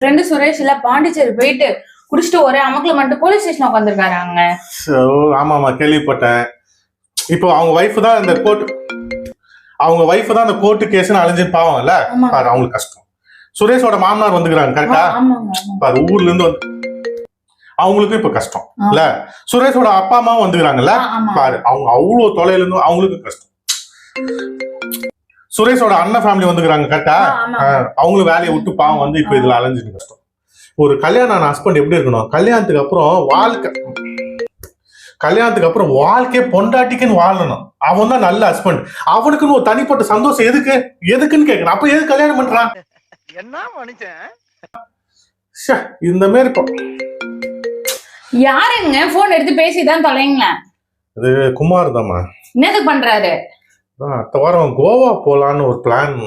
Friend Suresh இல்ல பாண்டிச்சேரி போயிட்டு குடிச்சிட்டு ஒரே அமக்கல மட்டும் போலீஸ் ஸ்டேஷன் உட்காந்துருக்காங்க. ஆமாமா கேள்விப்பட்டேன். இப்போ அவங்க வைஃப் தான் இந்த கோர்ட்டு கேஸ்னு அலைஞ்சின்னு பாவம்ல, பாரு அவங்களுக்கு கஷ்டம். சுரேஷோட மாமனார் வந்துக்கிறாங்க கரெக்டா, பாரு ஊர்ல இருந்து வந்து அவங்களுக்கும் இப்ப கஷ்டம் இல்ல. சுரேஷோட அப்பா அம்மாவும் வந்துக்கிறாங்கல்ல, பாரு அவங்க அவ்வளவு தொலைல இருந்து அவங்களுக்கும் கஷ்டம். சுரேஷோட அண்ணன் ஃபேமிலி வந்துக்கிறாங்க கரெக்டா, அவங்களும் வேலையை விட்டு பாவம் வந்து இப்ப இதுல அலைஞ்சிட்டு கஷ்டம். ஒரு கல்யாணம் ஹஸ்பண்ட் எப்படி இருக்கணும், கல்யாணத்துக்கு அப்புறம் வாழ்க்கைய பொண்டாட்டிக்குன்னு வாழணும். அவன் தான் நல்ல ஹஸ்பண்ட். அவனுக்குன்னு ஒரு தனிப்பட்ட சந்தோஷம் எதுக்குன்னு கேட்கணும். அப்ப எது கல்யாணம் பண்றான்? என்ன மனுஷன் இந்த மாதிரி யாருங்க போன் எடுத்து பேசிதான் தொலைங்களேன். அது குமார் தாமா. என்னது பண்றாரு? அடுத்த வாரம் கோவா போலான்னு ஒரு பிளான்.